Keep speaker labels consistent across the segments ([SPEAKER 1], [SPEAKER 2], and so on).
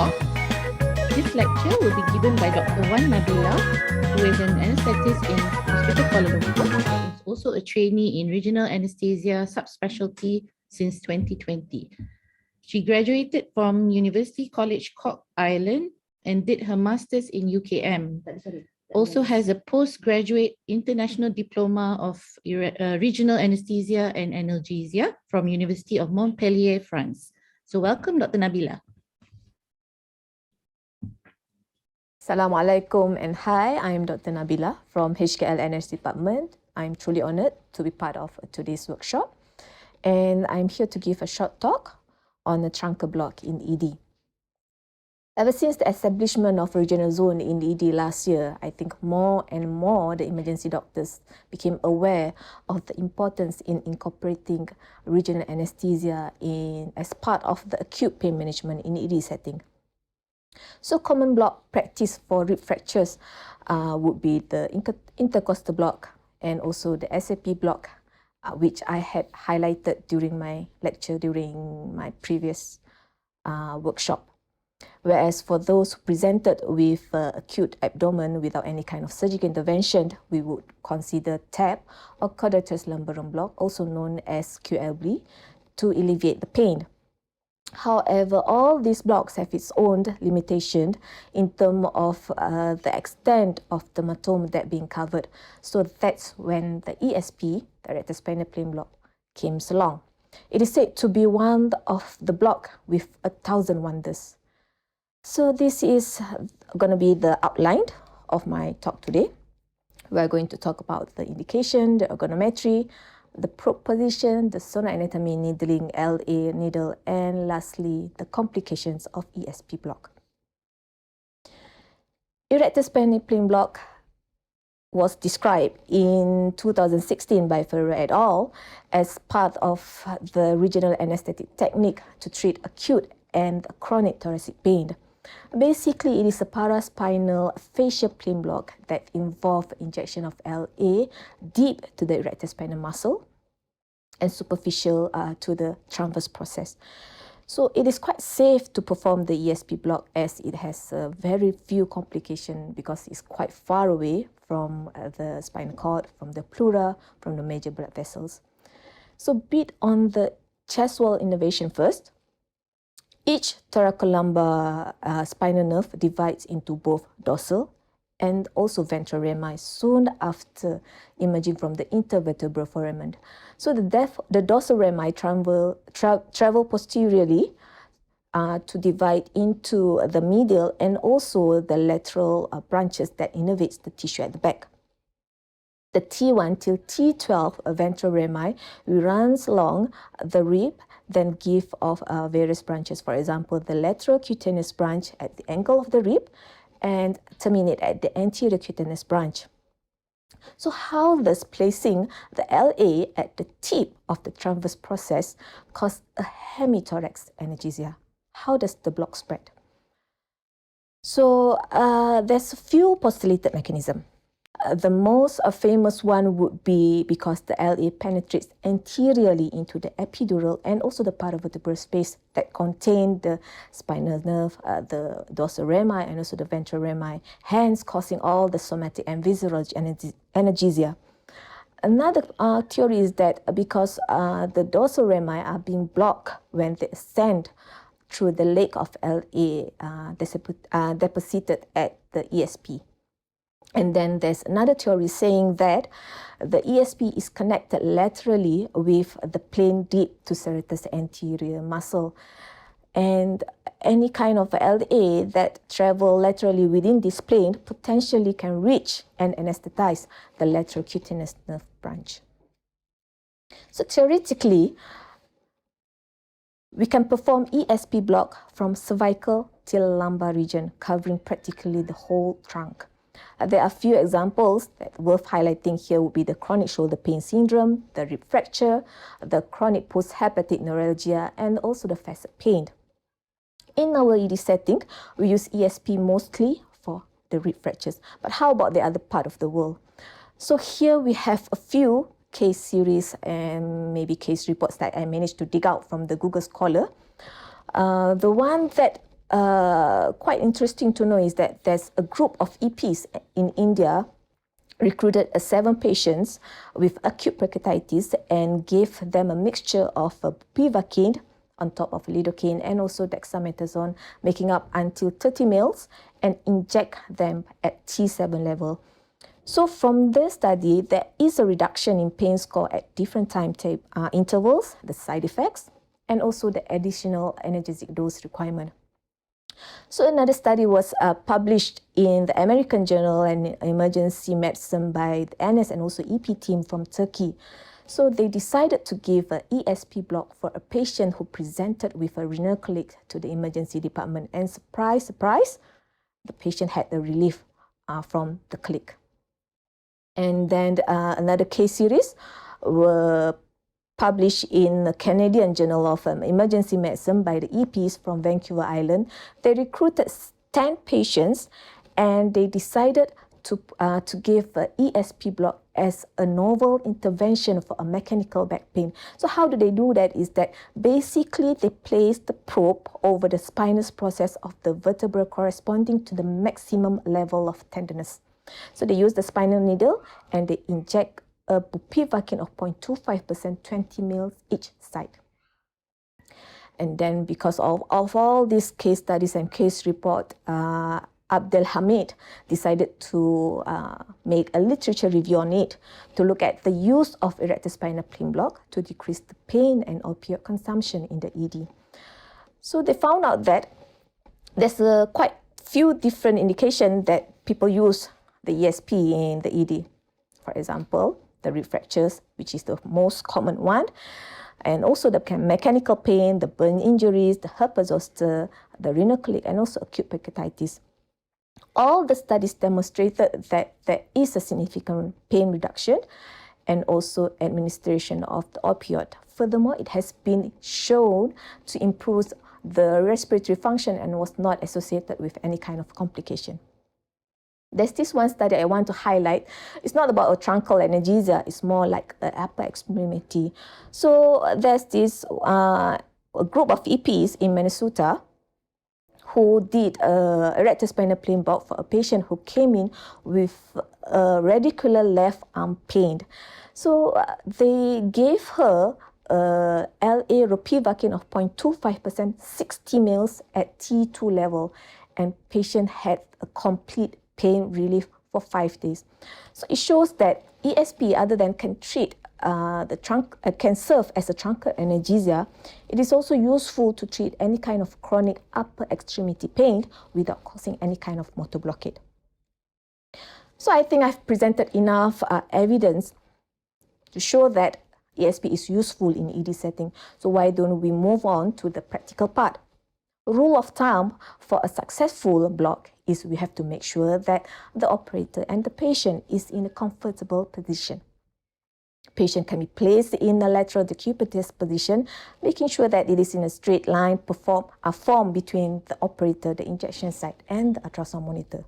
[SPEAKER 1] Block. This lecture will be given by Dr. Nabilah, who is an anaesthetist in Hospital Kuala Lumpur. She's also a trainee in Regional Anesthesia subspecialty since 2020. She graduated from University College Cork, Ireland, and did her master's in UKM. Also has a postgraduate international diploma of regional anesthesia and analgesia from University of Montpellier, France. So welcome, Dr. Nabilah.
[SPEAKER 2] Assalamualaikum and hi, I'm Dr. Nabilah from EDHKL Anesthesia Department. I'm truly honored to be part of today's workshop, and I'm here to give a short talk on the Truncal block in ED. Ever since the establishment of regional zone in ED last year, I think more and more the emergency doctors became aware of the importance in incorporating regional anesthesia as part of the acute pain management in ED setting. So common block practice for rib fractures would be the intercostal block and also the SIP block, which I had highlighted during my lecture during my previous workshop. Whereas for those who presented with acute abdomen without any kind of surgical intervention, we would consider TAP or quadratus lumborum block, also known as QLB, to alleviate the pain. However, all these blocks have its own limitation in terms of the extent of the hematoma that being covered. So that's when the ESP, the rectus spinal plane block, came along. It is said to be one of the block with 1,000 wonders. So this is going to be the outline of my talk today. We're going to talk about the indication, the ergonometry, the probe position, the sonar anatomy, needling, LA needle, and lastly, the complications of ESP block. Erectus spinal plane block was described in 2016 by Ferrer et al. As part of the regional anesthetic technique to treat acute and chronic thoracic pain. Basically, it is a paraspinal fascial plane block that involves injection of LA deep to the erectus spinal muscle and superficial to the transverse process. So it is quite safe to perform the ESP block as it has very few complications because it's quite far away from the spinal cord, from the pleura, from the major blood vessels. So bit on the chest wall innervation first. Each thoracolumbar spinal nerve divides into both dorsal and also ventral rami soon after emerging from the intervertebral foramen. So the dorsal rami travel posteriorly to divide into the medial and also the lateral branches that innervates the tissue at the back. The T1 till T12 ventral rami runs along the rib, then give off various branches. For example, the lateral cutaneous branch at the angle of the rib and terminate at the anterior cutaneous branch. So how does placing the LA at the tip of the transverse process cause a hemithorax analgesia? How does the block spread? So there's a few postulated mechanisms. The most famous one would be because the LA penetrates anteriorly into the epidural and also the paravertebral space that contain the spinal nerve, the dorsal rami and also the ventral rami, hence causing all the somatic and visceral analgesia. Another theory is that because the dorsal rami are being blocked when they ascend through the leg of LA deposited at the ESP. And then there's another theory saying that the ESP is connected laterally with the plane deep to serratus anterior muscle. And any kind of LA that travel laterally within this plane potentially can reach and anesthetize the lateral cutaneous nerve branch. So theoretically, we can perform ESP block from cervical till lumbar region, covering practically the whole trunk. There are a few examples that worth highlighting here would be the chronic shoulder pain syndrome, the rib fracture, the chronic post-hepatic neuralgia, and also the facet pain. In our ED setting, we use ESP mostly for the rib fractures. But how about the other part of the world? So here we have a few case series and maybe case reports that I managed to dig out from the Google Scholar. The one that quite interesting to know is that there's a group of EPs in India recruited 7 patients with acute pancreatitis and gave them a mixture of bupivacaine on top of lidocaine and also dexamethasone, making up until 30 mL, and inject them at T7 level. So from the study, there is a reduction in pain score at different time intervals, the side effects, and also the additional analgesic dose requirement. So another study was published in the American Journal of Emergency Medicine by the ANES and also EP team from Turkey. So they decided to give an ESP block for a patient who presented with a renal colic to the emergency department. And surprise, surprise, the patient had a relief from the colic. And then another case series were published in the Canadian Journal of Emergency Medicine by the EPs from Vancouver Island. They recruited 10 patients and they decided to give an ESP block as a novel intervention for a mechanical back pain. So how do they do that is that basically they place the probe over the spinous process of the vertebra corresponding to the maximum level of tenderness. So they use the spinal needle and they inject a bupivacaine of 0.25%, 20 mL each side. And then because of all these case studies and case report, Abdel Hamid decided to make a literature review on it to look at the use of erector spinal plane block to decrease the pain and opioid consumption in the ED. So they found out that there's quite few different indications that people use the ESP in the ED. For example, the rib fractures, which is the most common one, and also the mechanical pain, the burn injuries, the herpes zoster, the renal colic, and also acute pancreatitis. All the studies demonstrated that there is a significant pain reduction and also administration of the opioid. Furthermore, it has been shown to improve the respiratory function and was not associated with any kind of complication. There's this one study I want to highlight. It's not about a truncal analgesia, it's more like an upper extremity. So there's this a group of EPs in Minnesota who did a erector spinal plane block for a patient who came in with a radicular left arm pain. So they gave her LA ropivacaine of 0.25%, 60 mL at T2 level, and patient had a complete pain relief for 5 days. So it shows that ESP, other than can treat can serve as a truncal analgesia, it is also useful to treat any kind of chronic upper extremity pain without causing any kind of motor blockade. So I think I've presented enough evidence to show that ESP is useful in ED setting. So why don't we move on to the practical part? Rule of thumb for a successful block is we have to make sure that the operator and the patient is in a comfortable position. Patient can be placed in a lateral decubitus position, making sure that it is in a straight line formed between the operator, the injection site, and the ultrasound monitor.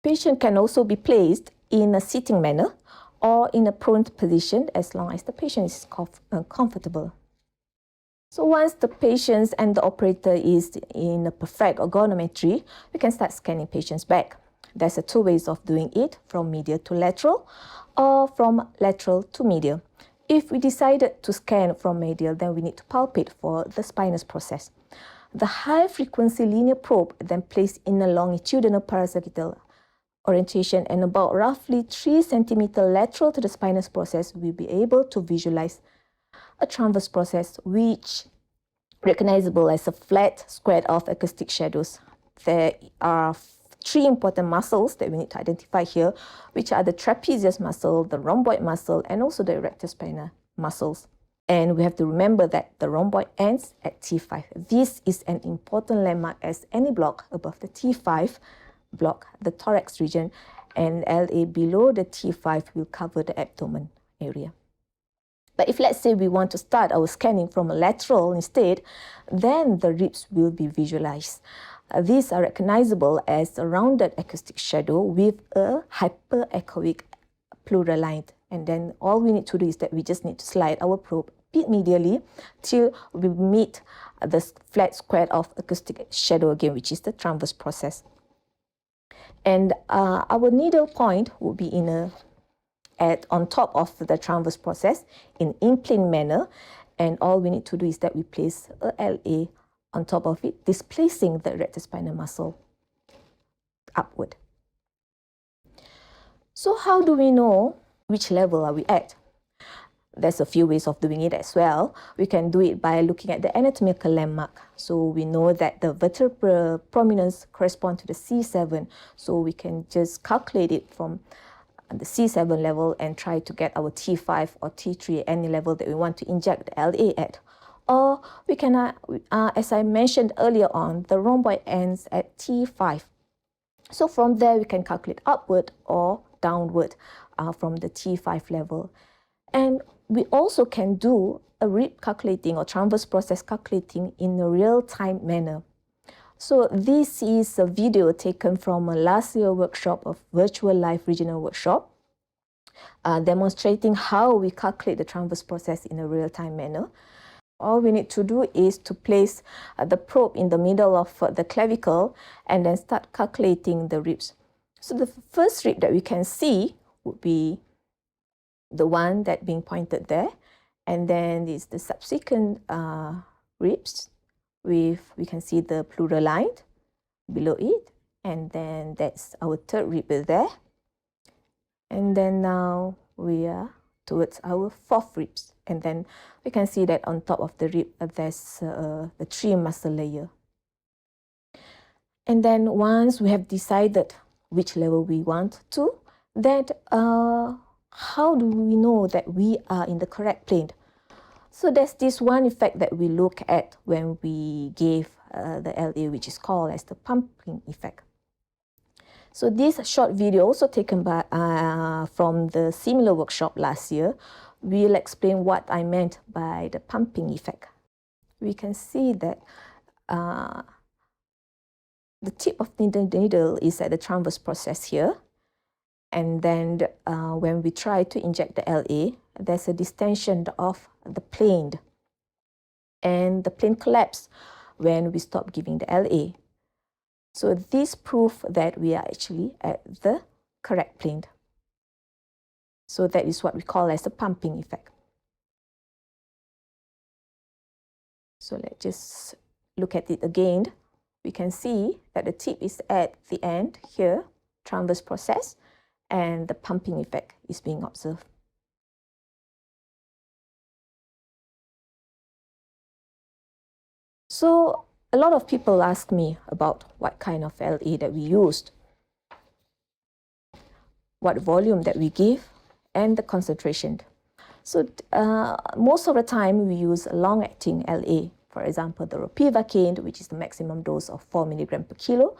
[SPEAKER 2] Patient can also be placed in a sitting manner or in a prone position as long as the patient is comfortable. So once the patient and the operator is in a perfect ergonometry, we can start scanning patient's back. There's 2 ways of doing it, from medial to lateral or from lateral to medial. If we decided to scan from medial, then we need to palpate for the spinous process. The high-frequency linear probe then placed in a longitudinal parasagittal orientation and about roughly 3 cm lateral to the spinous process, we'll be able to visualize a transverse process which recognizable as a flat squared off acoustic shadows. There are 3 important muscles that we need to identify here, which are the trapezius muscle, the rhomboid muscle, and also the erector spinae muscles. And we have to remember that the rhomboid ends at T5. This is an important landmark as any block above the T5 block the thorax region, and LA below the T5 will cover the abdomen area. But if let's say we want to start our scanning from a lateral instead, then the ribs will be visualized. These are recognizable as a rounded acoustic shadow with a hyperechoic pleural line. And then all we need to do is that we just need to slide our probe bit medially till we meet the flat square of acoustic shadow again, which is the transverse process. And our needle point will be on top of the transverse process in in-plane manner, and all we need to do is that we place a LA on top of it, displacing the erector spinal muscle upward. So how do we know which level are we at? There's a few ways of doing it as well. We can do it by looking at the anatomical landmark. So we know that the vertebral prominence corresponds to the C7. So we can just calculate it from the C7 level and try to get our T5 or T3, any level that we want to inject the LA at. Or we can, as I mentioned earlier on, the rhomboid ends at T5. So from there, we can calculate upward or downward from the T5 level. And we also can do a rib calculating or transverse process calculating in a real-time manner. So this is a video taken from a last year workshop of virtual live regional workshop, demonstrating how we calculate the transverse process in a real-time manner. All we need to do is to place the probe in the middle of the clavicle and then start calculating the ribs. So the first rib that we can see would be the one that being pointed there, and then is the subsequent ribs we can see the pleural line below it, and then that's our third rib there, and then now we are towards our fourth ribs, and then we can see that on top of the rib there's the 3 muscle layer. And then once we have decided which level we want to, then how do we know that we are in the correct plane? So there's this one effect that we look at when we gave the LA, which is called as the pumping effect. So this short video, also taken by, from the similar workshop last year, will explain what I meant by the pumping effect. We can see that the tip of the needle is at the transverse process here. And then when we try to inject the LA, there's a distension of the plane. And the plane collapses when we stop giving the LA. So this proves that we are actually at the correct plane. So that is what we call as the pumping effect. So let's just look at it again. We can see that the tip is at the end here, transverse process, and the pumping effect is being observed. So a lot of people ask me about what kind of LA that we used, what volume that we give, and the concentration. So most of the time we use long-acting LA, for example, the ropivacaine, which is the maximum dose of 4 mg per kilo,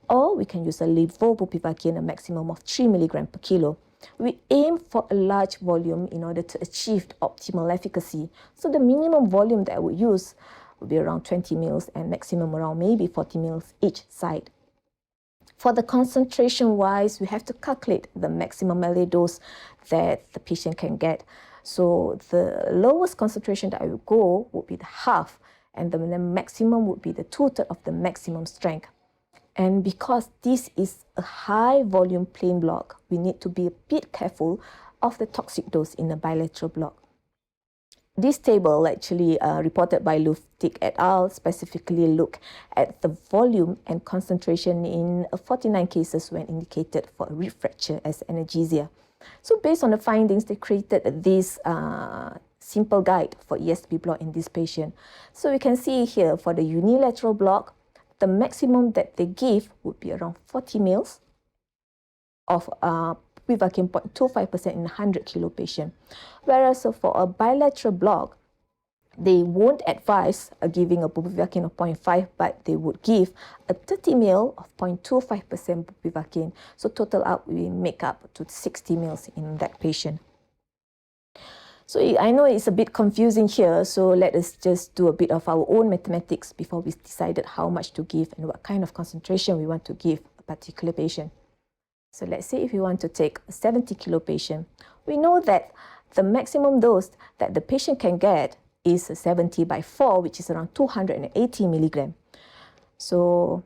[SPEAKER 2] or we can use a levobupivacaine, a maximum of 3 mg per kilo. We aim for a large volume in order to achieve optimal efficacy. So the minimum volume that I would use would be around 20 ml and maximum around maybe 40 ml each side. For the concentration-wise, we have to calculate the maximum LA dose that the patient can get. So the lowest concentration that I would go would be the half, and the maximum would be the 2/3 of the maximum strength. And because this is a high volume plane block, we need to be a bit careful of the toxic dose in a bilateral block. This table, actually reported by Luftig et al., specifically look at the volume and concentration in 49 cases when indicated for a rib fracture as anesthesia. So based on the findings, they created this simple guide for ESP block in this patient. So we can see here for the unilateral block, the maximum that they give would be around 40 ml of bupivacaine 0.25% in a 100 kilo patient. Whereas for a bilateral block, they won't advise giving a bupivacaine of 0.5, but they would give a 30 ml of 0.25% bupivacaine. So total up, we make up to 60 ml in that patient. So I know it's a bit confusing here, so let us just do a bit of our own mathematics before we decided how much to give and what kind of concentration we want to give a particular patient. So let's say if we want to take a 70 kilo patient, we know that the maximum dose that the patient can get is 70 by 4, which is around 280 milligram. So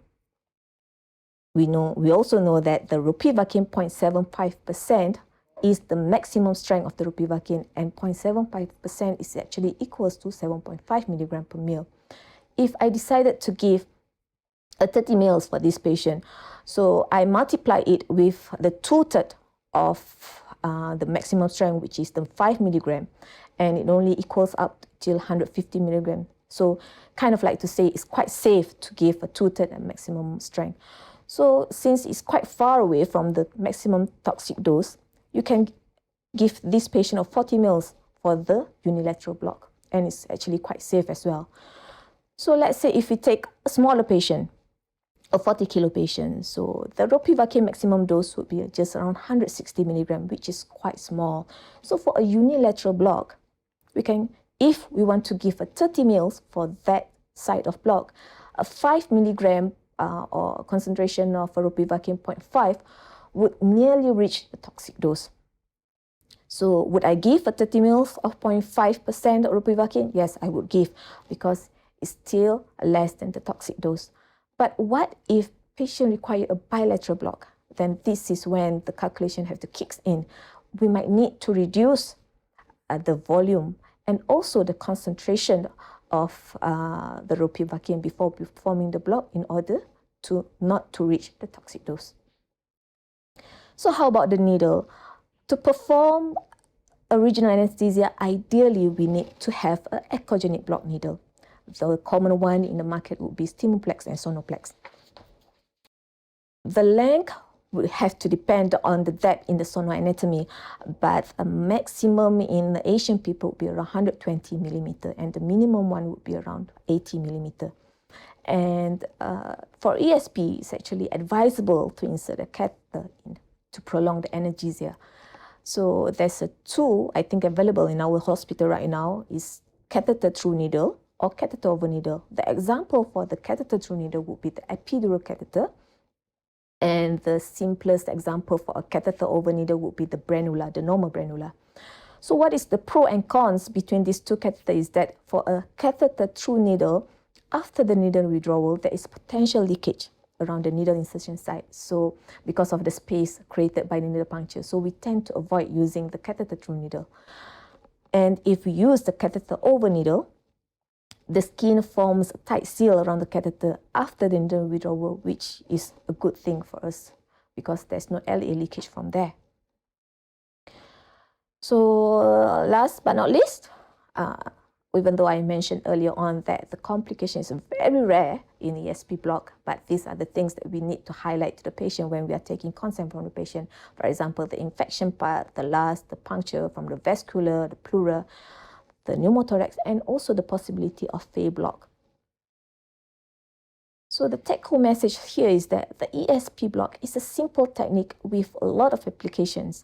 [SPEAKER 2] we also know that the ropivacaine 0.75% is the maximum strength of the ropivacaine, and 0.75% is actually equals to 7.5 milligram per ml. If I decided to give 30 ml for this patient, so I multiply it with the 2/3 of the maximum strength, which is the 5 milligram, and it only equals up till 150 milligram. So kind of like to say it's quite safe to give a 2/3 at maximum strength. So since it's quite far away from the maximum toxic dose, you can give this patient of 40 ml for the unilateral block, and it's actually quite safe as well. So let's say if we take a smaller patient, a 40 kilo patient, so the ropivacaine maximum dose would be just around 160 milligram, which is quite small. So for a unilateral block, we can, if we want to give a 30 ml for that side of block, a 5 milligram or concentration of a ropivacaine 0.5 would nearly reach the toxic dose. So would I give a 30 ml of 0.5% ropivacaine? Yes, I would give, because it's still less than the toxic dose. But what if patient require a bilateral block? Then this is when the calculation have to kick in. We might need to reduce the volume and also the concentration of the ropivacaine before performing the block in order to not to reach the toxic dose. So how about the needle? To perform a regional anesthesia, ideally we need to have an echogenic block needle. The common one in the market would be Stimuplex and Sonoplex. The length would have to depend on the depth in the sonoanatomy, but a maximum in the Asian people would be around 120 millimeter, and the minimum one would be around 80 millimeter. And for ESP, it's actually advisable to insert a catheter in to prolong the analgesia. So there's a tool I think available in our hospital right now is catheter through needle or catheter over needle. The example for the catheter through needle would be the epidural catheter, and the simplest example for a catheter over needle would be the Branula, the normal Branula. So what is the pro and cons between these two catheters is that for a catheter through needle, after the needle withdrawal, there is potential leakage around the needle insertion site. So because of the space created by the needle puncture, so we tend to avoid using the catheter through needle. And if we use the catheter over needle, the skin forms a tight seal around the catheter after the needle withdrawal, which is a good thing for us because there's no LA leakage from there. So last but not least, even though I mentioned earlier on that the complication is very rare in ESP block, but these are the things that we need to highlight to the patient when we are taking consent from the patient. For example, the infection part, the LAS, the puncture from the vascular, the pleura, the pneumothorax, and also the possibility of Fay block. So the take-home message here is that the ESP block is a simple technique with a lot of applications.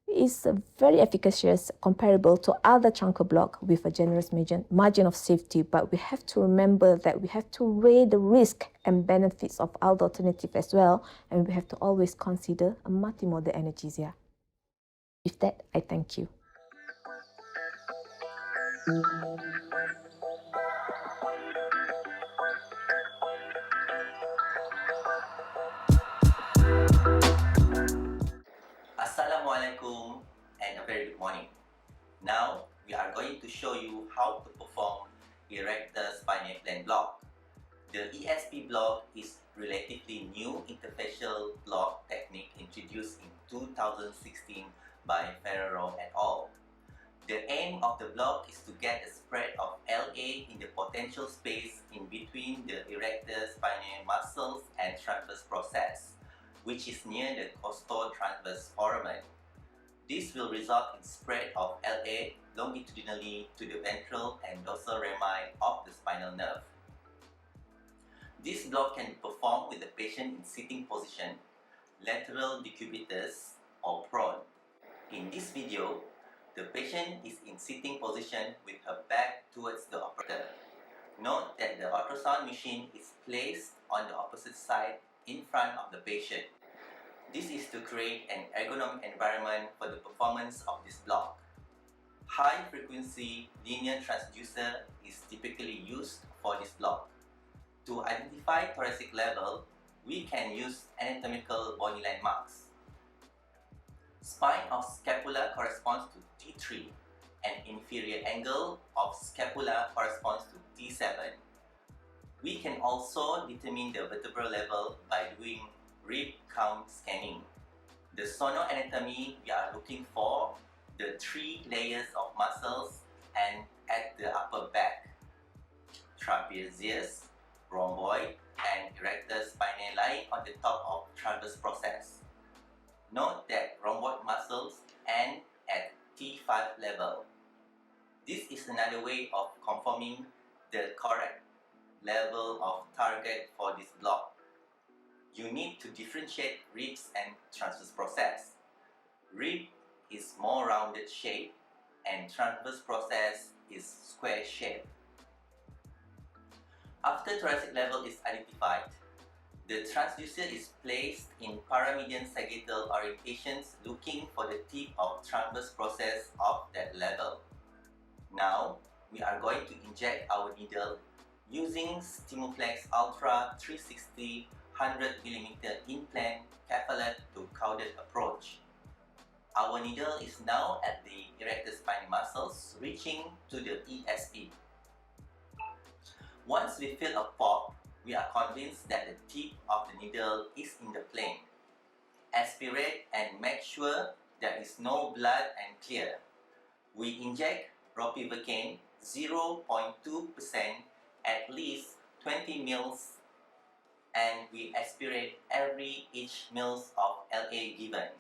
[SPEAKER 2] It's very efficacious, comparable to other truncal block with a generous margin of safety, but we have to remember that we have to weigh the risk and benefits of other alternative as well, and we have to always consider a multimodal analgesia. With that, I thank you.
[SPEAKER 3] Assalamualaikum and a very good morning. Now we are going to show you how to perform erector spinal plan block. The ESP block is relatively new interfacial block technique introduced in 2016 by Rabithoh et al. The aim of the block is to get a spread of LA in the potential space in between the erector spinae muscles and transverse process, which is near the costotransverse foramen. This will result in spread of LA longitudinally to the ventral and dorsal rami of the spinal nerve. This block can be performed with the patient in sitting position, lateral decubitus or prone. In this video, the patient is in sitting position with her back towards the operator. Note that the ultrasound machine is placed on the opposite side in front of the patient. This is to create an ergonomic environment for the performance of this block. High-frequency linear transducer is typically used for this block. To identify thoracic level, we can use anatomical bony landmarks. Spine of scapula corresponds to T3 and inferior angle of scapula corresponds to T7. We can also determine the vertebral level by doing rib count scanning. The sonoanatomy, we are looking for the 3 layers of muscles and at the upper back: trapezius, rhomboid, and erector spinae lying on the top of transverse process. Note that rhomboid muscles end at T5 level. This is another way of confirming the correct level of target for this block. You need to differentiate ribs and transverse process. Rib is more rounded shape and transverse process is square shape. After thoracic level is identified, the transducer is placed in paramedian sagittal orientations looking for the tip of transverse process of that level. Now, we are going to inject our needle using Stimuflex Ultra 360 100mm implant capillate to caudate approach. Our needle is now at the erector spinae muscles reaching to the ESP. Once we feel a pop, we are convinced that the tip of the needle is in the plane. Aspirate and make sure there is no blood and clear. We inject ropivacaine 0.2% at least 20 mils and we aspirate every each mils of LA given.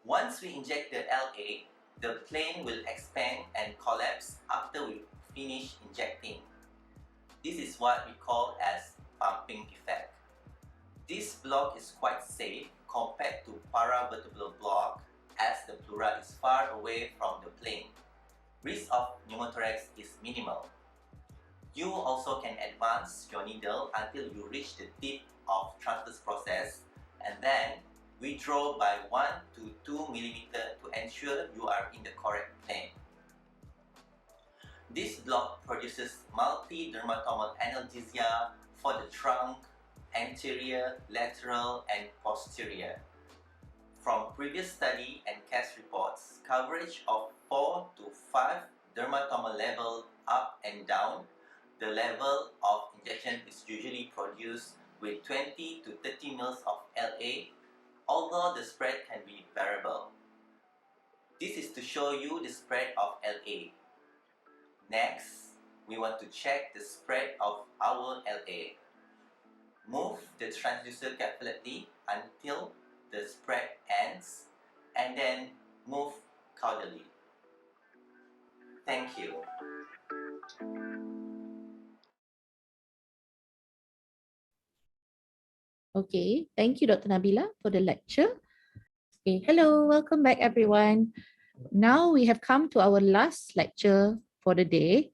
[SPEAKER 3] Once we inject the LA, the plane will expand and collapse after we finish injecting. This is what we call as pumping effect. This block is quite safe compared to paravertebral block as the pleura is far away from the plane. Risk of pneumothorax is minimal. You also can advance your needle until you reach the tip of transverse process and then withdraw by 1 to 2 mm to ensure you are in the correct plane. This block produces multi-dermatomal analgesia for the trunk, anterior, lateral, and posterior. From previous study and case reports, coverage of 4 to 5 dermatomal level up and down, the level of injection is usually produced with 20 to 30 mils of LA, although the spread can be variable. This is to show you the spread of LA. Next, we want to check the spread of our LA. Move the transducer capillately until the spread ends and then move caudally. Thank you.
[SPEAKER 1] Okay, thank you, Dr. Nabilah, for the lecture. Okay, hello, welcome back, everyone. Now we have come to our last lecture for the day,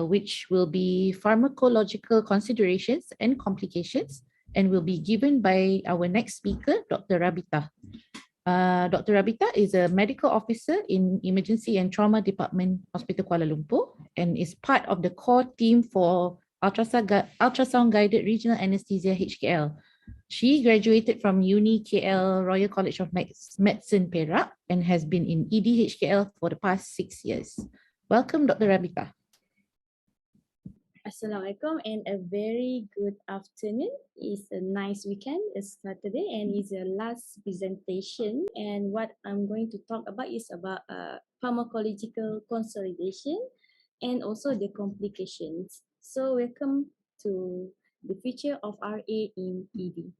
[SPEAKER 1] which will be pharmacological considerations and complications, and will be given by our next speaker, Dr. Rabithoh. Dr. Rabithoh is a medical officer in Emergency and Trauma Department, Hospital Kuala Lumpur, and is part of the core team for ultrasound-guided regional anesthesia HKL. She graduated from UNIKL Royal College of Medicine, Perak, and has been in EDHKL for the past 6 years. Welcome, Dr. Rabithoh.
[SPEAKER 4] Assalamualaikum and a very good afternoon. It's a nice weekend, it's Saturday and it's the last presentation, and what I'm going to talk about is about pharmacological consolidation and also the complications. So welcome to the feature of RA in ED.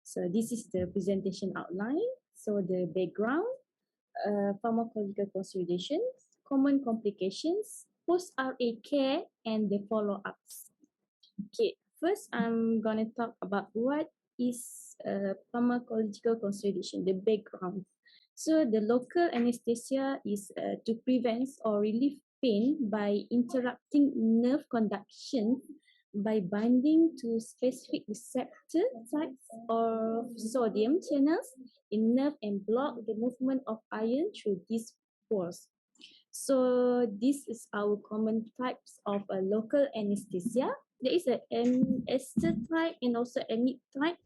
[SPEAKER 4] So this is the presentation outline. So the background, pharmacological consolidations, common complications, post-RA care, and the follow-ups. Okay, first I'm going to talk about what is pharmacological consolidation, the background. So the local anesthesia is to prevent or relieve pain by interrupting nerve conduction by binding to specific receptor types of sodium channels in nerve and block the movement of iron through these pores. So this is our common types of a local anesthesia. There is a ester type and also emit type,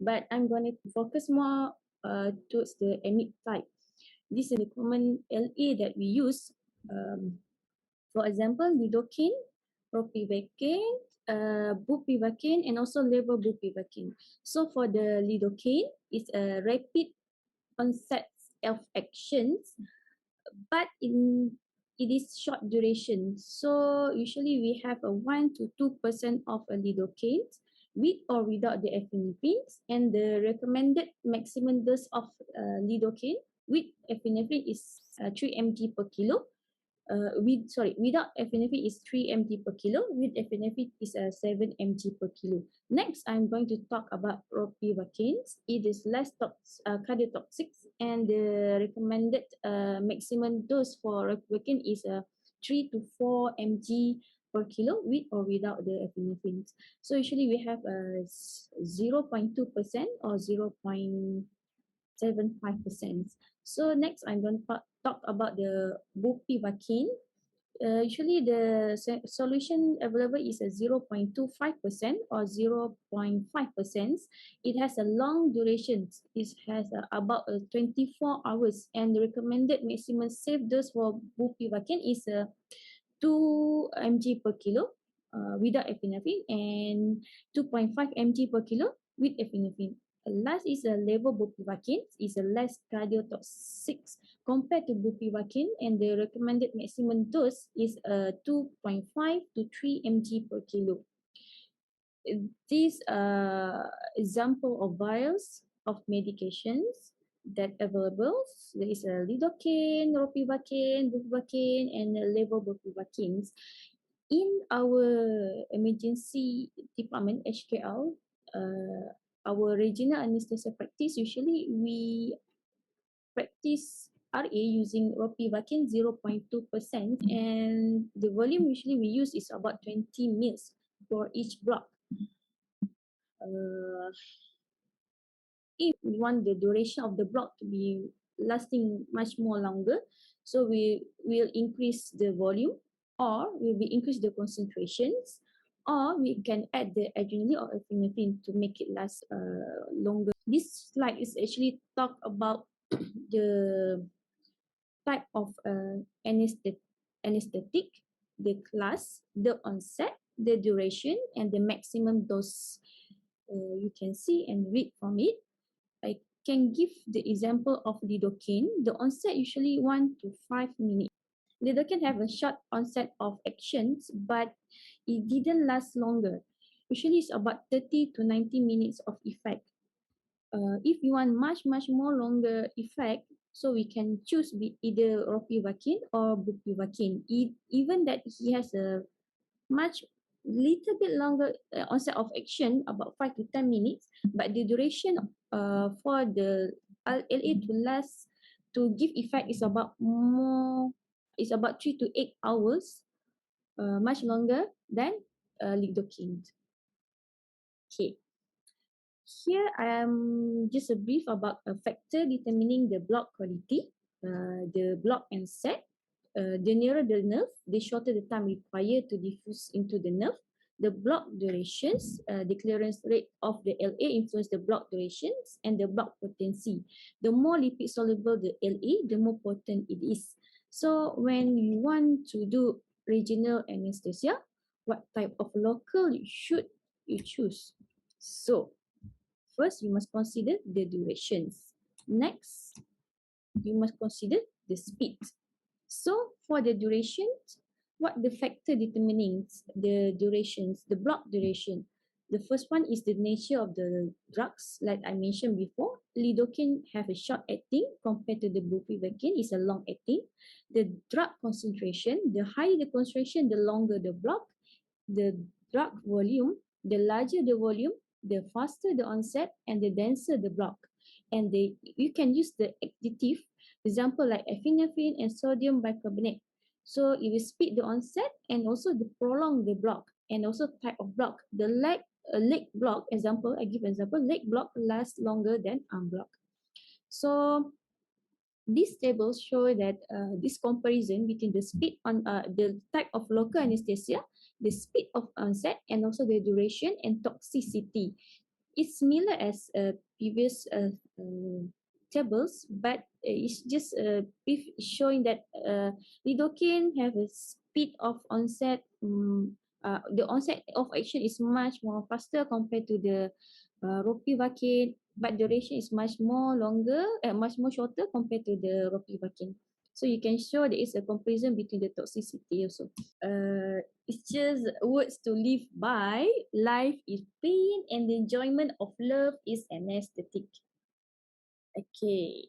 [SPEAKER 4] but I'm going to focus more towards the emit type. This is the common LA that we use. For example, lidocaine, ropivacaine, bupivacaine, and also levobupivacaine. So for the lidocaine, it's a rapid onset of actions, but it is short duration. So usually we have a 1 to 2% of a lidocaine with or without the epinephrine, and the recommended maximum dose of lidocaine with epinephrine is 3 mg per kilo. Without epinephrine is 3 mg per kilo. With epinephrine is 7 mg per kilo. Next, I'm going to talk about ropivacaine. It is less cardiotoxic, and the recommended maximum dose for ropivacaine is 3 to 4 mg per kilo with or without the epinephrine. So usually we have 0.2% or 0.75%. So next, I'm going to talk about the bupivacaine. Usually the solution available is a 0.25% or 0.5%. It has a long duration. It has about 24 hours, and the recommended maximum safe dose for bupivacaine is 2 mg per kilo without epinephrine and 2.5 mg per kilo with epinephrine. Last is a levobupivacaine. Is a less cardiotoxic compared to bupivacaine, and the recommended maximum dose is 2.5 to 3 mg per kilo. These example of vials of medications that available. There is a lidocaine, ropivacaine, bupivacaine, and levobupivacaine. In our emergency department, HKL, our regional anesthesia practice, usually we practice RA using ropivacaine 0.2%, and the volume usually we use is about 20 mils for each block. If we want the duration of the block to be lasting much more longer, so we will increase the volume, or we will increase the concentrations, or we can add the adrenaline or epinephrine to make it last longer. This slide is actually talk about the type of anesthetic, the class, the onset, the duration, and the maximum dose. You can see and read from it. I can give the example of lidocaine. The onset usually 1 to 5 minutes. Lidocaine have a short onset of actions, but it didn't last longer. Usually it's about 30 to 90 minutes of effect. If you want much more longer effect, so we can choose either ropivacaine or bupivacaine. Even that he has a little bit longer onset of action, about 5 to 10 minutes, but the duration for the LA to last, to give effect is about 3 to 8 hours, much longer than lidocaine. Okay. Here I am just a brief about a factor determining the block quality, the block and set. The nearer the nerve, the shorter the time required to diffuse into the nerve. The block durations, the clearance rate of the LA influence the block durations and the block potency. The more lipid soluble the LA, the more potent it is. So when you want to do regional anesthesia, what type of local should you choose? So first, you must consider the durations. Next, you must consider the speed. So for the durations, what the factor determining the durations, the block duration? The first one is the nature of the drugs. Like I mentioned before, lidocaine have a short acting compared to the bupivacaine is a long acting. The drug concentration, the higher the concentration, the longer the block. The drug volume, the larger the volume, the faster the onset, and the denser the block. And you can use the additive, example like epinephrine and sodium bicarbonate. So it will speed the onset and also prolong the block. and also type of block. The leg block, example, I give example, leg block lasts longer than arm block. So these tables show that this comparison between the speed on the type of local anesthesia, the speed of onset, and also the duration and toxicity. It's similar as previous tables, but it's just showing that lidocaine have a speed of onset. The onset of action is much more faster compared to the ropivacaine, but duration is much more longer, much more shorter compared to the ropivacaine. So you can show there is a comparison between the toxicity also. It's just words to live by. Life is pain and the enjoyment of love is anesthetic. Okay.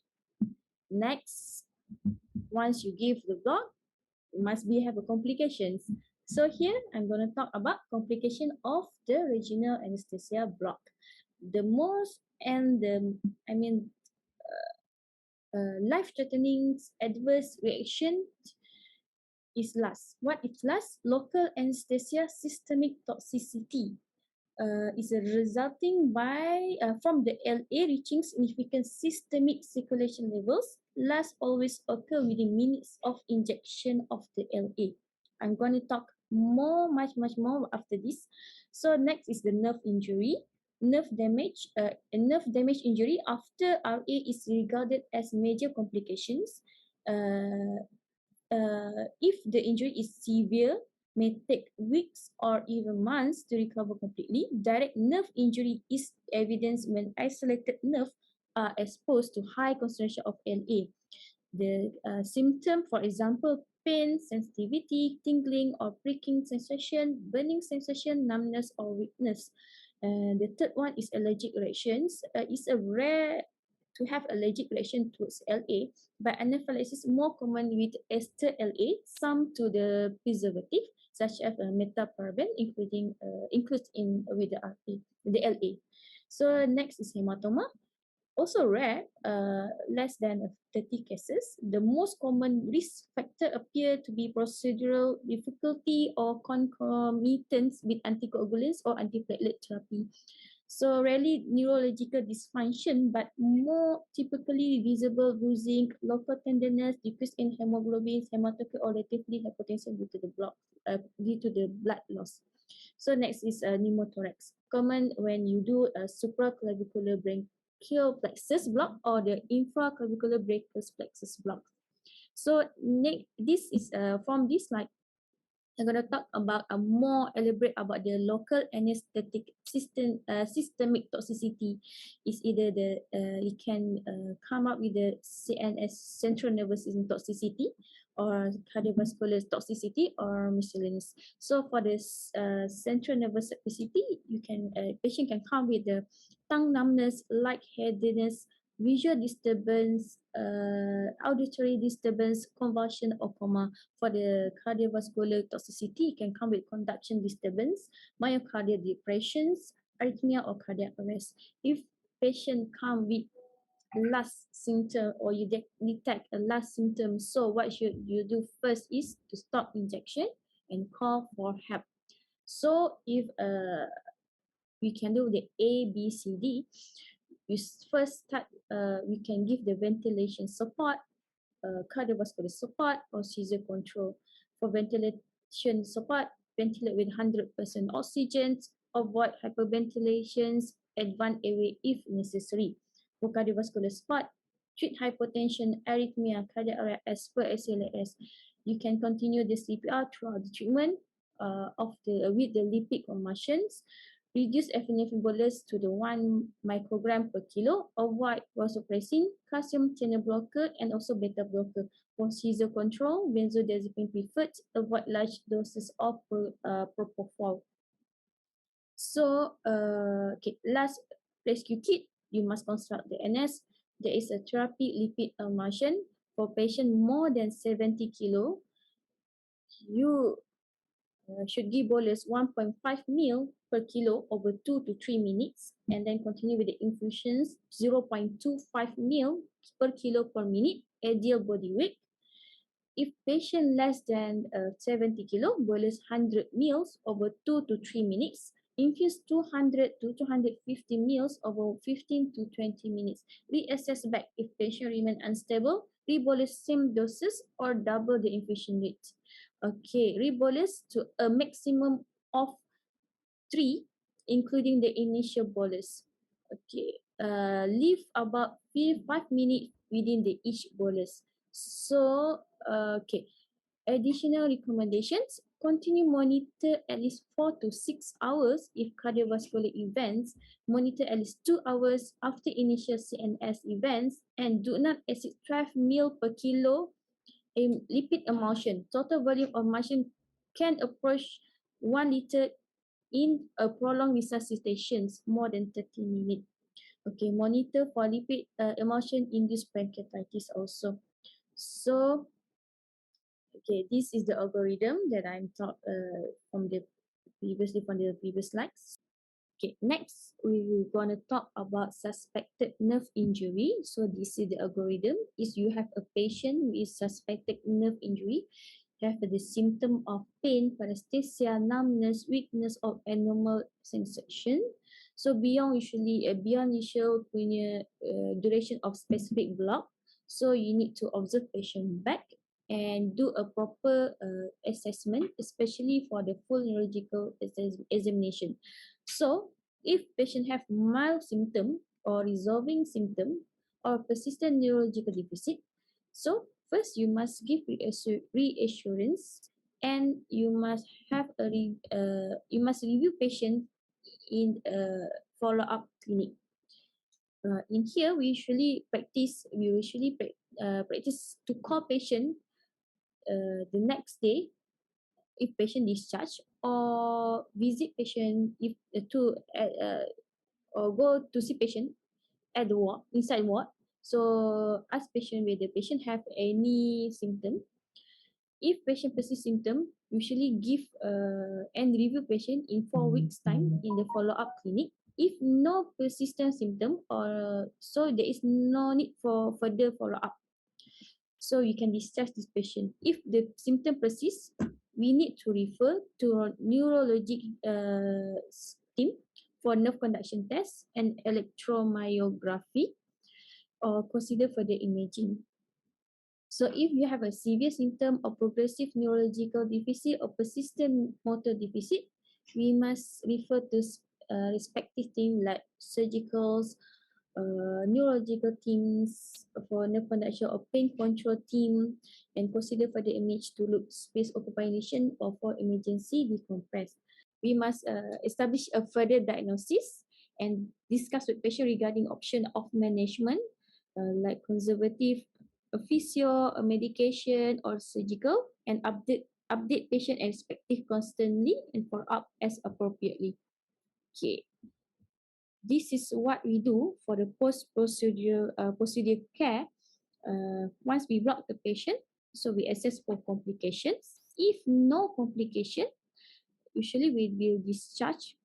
[SPEAKER 4] Next, once you give the block, you must have a complications. So here I'm going to talk about complication of the regional anesthesia block. The most and the, life-threatening adverse reaction is last. What is last? Local anesthesia systemic toxicity is resulting from the LA reaching significant systemic circulation levels. Last always occur within minutes of injection of the LA. I'm going to talk much more after this. So next is the nerve injury. Nerve damage injury after RA is regarded as major complications. If the injury is severe, may take weeks or even months to recover completely. Direct nerve injury is evidence when isolated nerves are exposed to high concentration of LA. The symptom, for example, pain, sensitivity, tingling or pricking sensation, burning sensation, numbness or weakness. The third one is allergic reactions. It's a rare to have allergic reaction towards LA, but anaphylaxis more common with ester LA, some to the preservative, such as metaparaben, includes in with the LA. So next is hematoma. Also rare, less than 30 cases. The most common risk factor appear to be procedural difficulty or concomitants with anticoagulants or antiplatelet therapy. So rarely neurological dysfunction, but more typically visible bruising, local tenderness, decrease in hemoglobin, hematocrit, or relatively hypotension due to the blood loss. So next is pneumothorax. Common when you do a supraclavicular brachial plexus block or the infraclavicular brachial plexus block. So this is from this slide. I'm going to talk about a more elaborate about the local anesthetic systemic toxicity. Is either the you can come up with the CNS, central nervous system toxicity, or cardiovascular toxicity, or miscellaneous. So for this central nervous toxicity, you can patient can come with the tongue numbness, lightheadedness, visual disturbance, auditory disturbance, convulsion or coma. For the cardiovascular toxicity, it can come with conduction disturbance, myocardial depressions, arrhythmia or cardiac arrest. If patient come with last symptom or you detect a last symptom, so what should you do first is to stop injection and call for help. So if we can do the A, B, C, D. We first start, we can give the ventilation support, cardiovascular support, or seizure control. For ventilation support, ventilate with 100% oxygen, avoid hyperventilations, advance airway if necessary. For cardiovascular support, treat hypotension, arrhythmia, cardiac arrest as per SLAS. You can continue the CPR throughout the treatment with the lipid emulsions. Reduce epinephrine bolus to the 1 microgram per kilo. Avoid vasopressin, calcium channel blocker, and also beta blocker. For seizure control, benzodiazepine preferred. Avoid large doses of propofol. So, last rescue kit, you must construct the NS. There is a therapy lipid emulsion for patient more than 70 kilo. You should give bolus 1.5 ml per kilo over 2 to 3 minutes, and then continue with the infusions 0.25 ml per kilo per minute, ideal body weight. If patient less than 70 kilo, bolus 100 mils over 2 to 3 minutes. Infuse 200 to 250 mils over 15 to 20 minutes. Reassess back if patient remain unstable. Rebolus same doses or double the infusion rate. Okay, rebolus to a maximum of 3, including the initial bolus. Okay, leave about 5 minutes within the each bolus. So, okay, additional recommendations: continue monitor at least 4 to 6 hours if cardiovascular events, monitor at least 2 hours after initial CNS events, and do not exceed 12 ml per kilo in lipid emulsion. Total volume of emulsion can approach 1 liter in a prolonged resuscitations more than 30 minutes. Okay, monitor for lipid emulsion induced pancreatitis also. So, okay, this is the algorithm that I'm taught from the previous slides. Okay, next we're gonna talk about suspected nerve injury. So this is the algorithm. Is you have a patient with suspected nerve injury, have the symptom of pain, paresthesia, numbness, weakness, or abnormal sensation. So beyond usual punya duration of specific block, so you need to observe patient back and do a proper assessment, especially for the full neurological examination. So, if patient have mild symptom or resolving symptom or persistent neurological deficit, so first you must give reassurance, and you must you must review patient in a follow-up clinic. In here, we usually practice to call patient the next day if patient discharged, or visit patient if or go to see patient at the ward, inside ward. So ask patient whether patient have any symptom. If patient persists symptom, usually give and review patient in 4 weeks time in the follow-up clinic. If no persistent symptom, or so there is no need for further follow-up, so you can discharge this patient. If the symptom persists, we need to refer to neurologic team for nerve conduction test and electromyography, or consider further imaging. So if you have a severe symptom of progressive neurological deficit or persistent motor deficit, we must refer to respective team like surgicals, neurological teams for nerve conduction or pain control team, and consider further image to look space occupation or for emergency decompress. We must establish a further diagnosis and discuss with patient regarding option of management, like conservative, a physio, a medication, or surgical, and update patient and respective constantly and follow up as appropriately. Okay. This is what we do for the procedure care. Once we block the patient, so we assess for complications. If no complication, usually we will discharge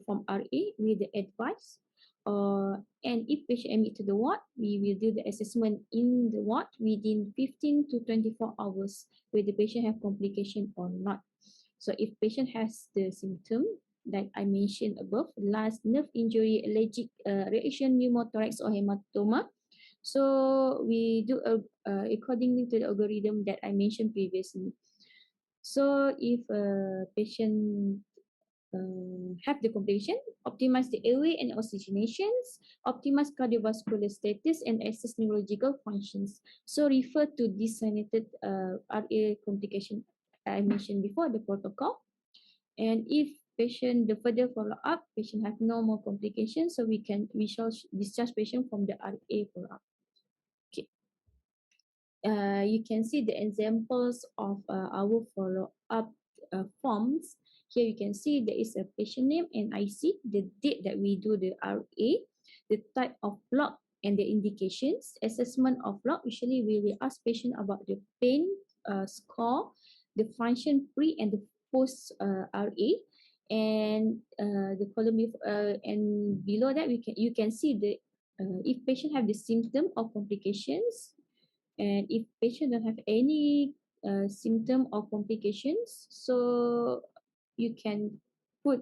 [SPEAKER 4] from RA with the advice. And if patient admit to the ward, we will do the assessment in the ward within 15 to 24 hours whether the patient have complication or not. So if patient has the symptom that I mentioned above, last nerve injury, allergic reaction, pneumothorax, or hematoma, so we do according to the algorithm that I mentioned previously. So if a patient have the complication, optimize the airway and oxygenations, optimize cardiovascular status, and assess neurological functions. So refer to designated RA complication I mentioned before, the protocol. And if patient, the further follow-up, patient have no more complications, so we shall discharge patient from the RA follow-up. Okay. You can see the examples of our follow-up forms. Here you can see there is a patient name and IC, the date that we do the RA, the type of block and the indications. Assessment of block, usually we will ask patient about the pain score, the function pre and the post RA, and the column and below that you can see the if patient have the symptom or complications, and if patient don't have any symptom or complications. So you can put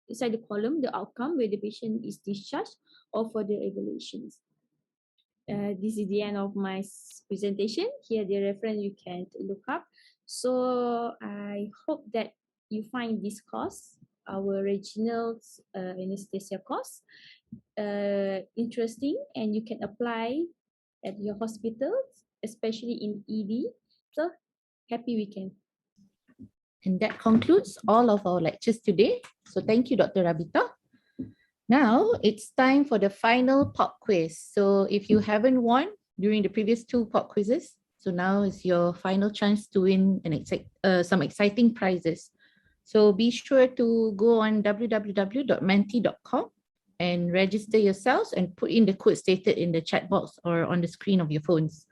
[SPEAKER 4] inside the column the outcome where the patient is discharged or further evaluations. This is the end of my presentation. Here the reference you can look up. So I hope that you find this course, our regional anesthesia course, interesting, and you can apply at your hospitals, especially in ED. So happy weekend.
[SPEAKER 1] And that concludes all of our lectures today. So thank you, Dr. Rabithoh. Now it's time for the final pop quiz. So if you haven't won during the previous 2 pop quizzes, so now is your final chance to win some exciting prizes. So be sure to go on www.menti.com and register yourselves and put in the code stated in the chat box or on the screen of your phones.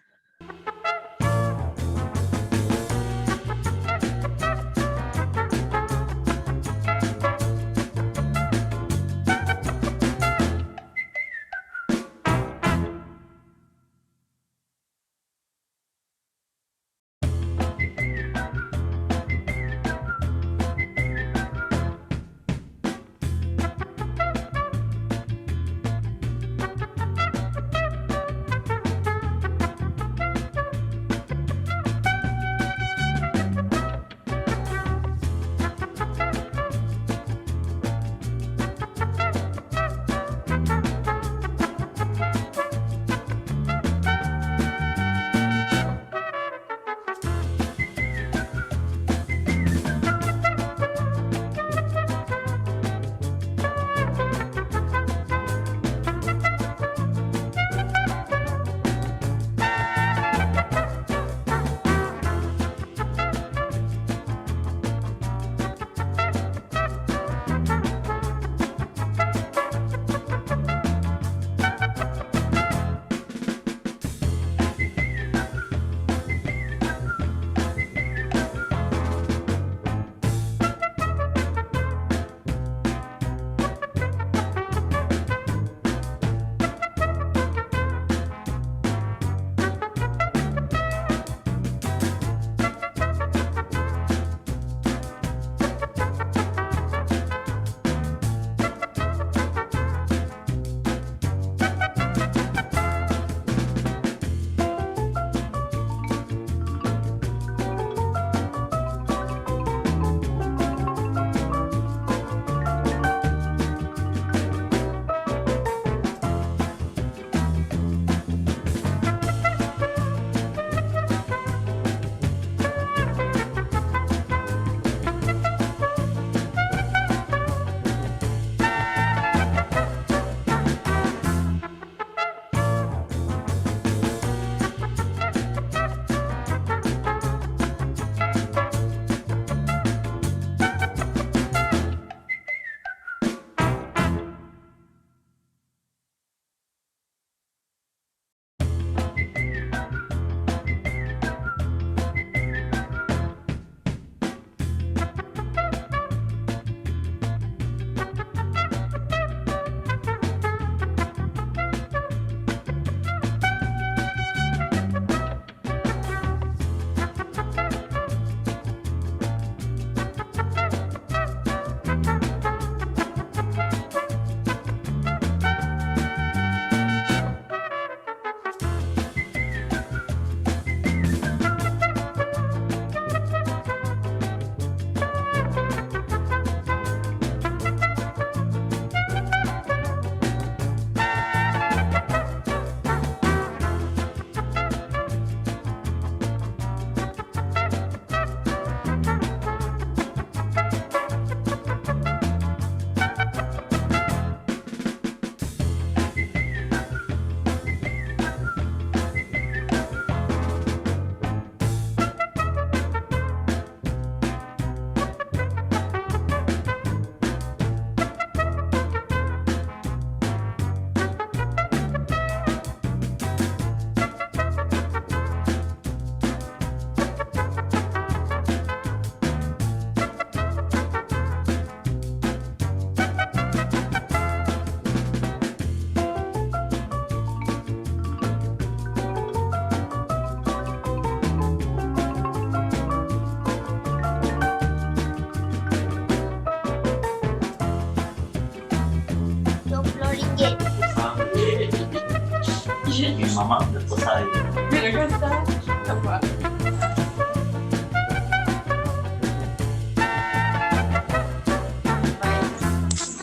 [SPEAKER 3] Mama udah selesai.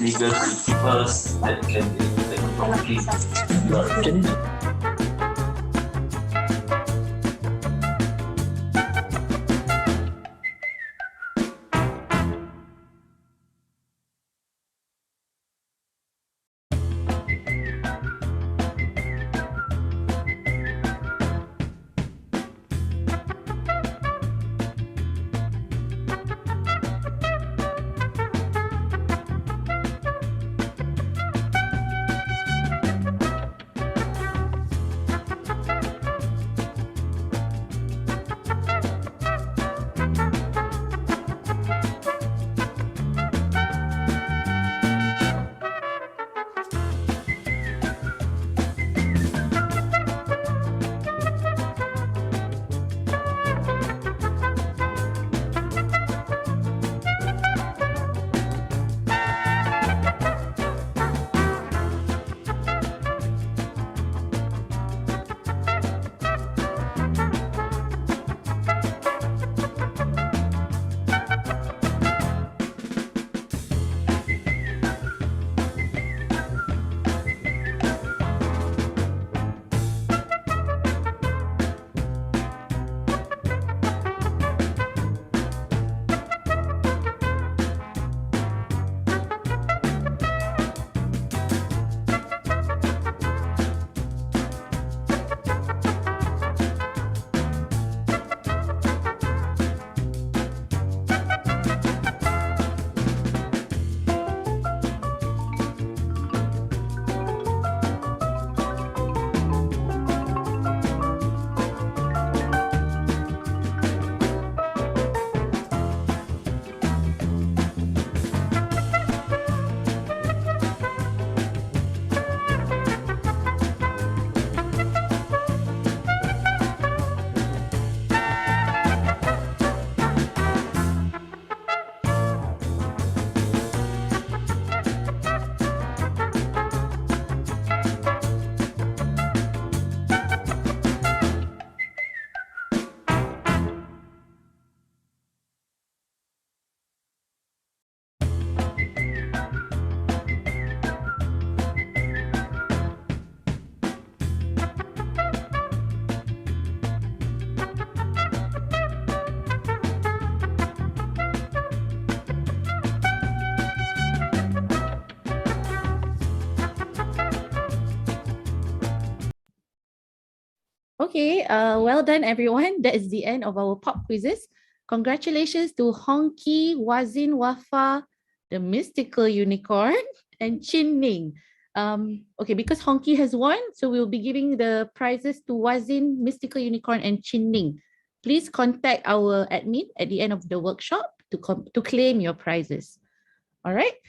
[SPEAKER 3] Legal principles that can be complete.
[SPEAKER 1] Okay, well done everyone. That is the end of our pop quizzes. Congratulations to Honky, Wazin, Wafa, the mystical unicorn, and Chin Ning. Okay, because Honky has won, so we'll be giving the prizes to Wazin, mystical unicorn, and Chin Ning. Please contact our admin at the end of the workshop to claim your prizes. All right.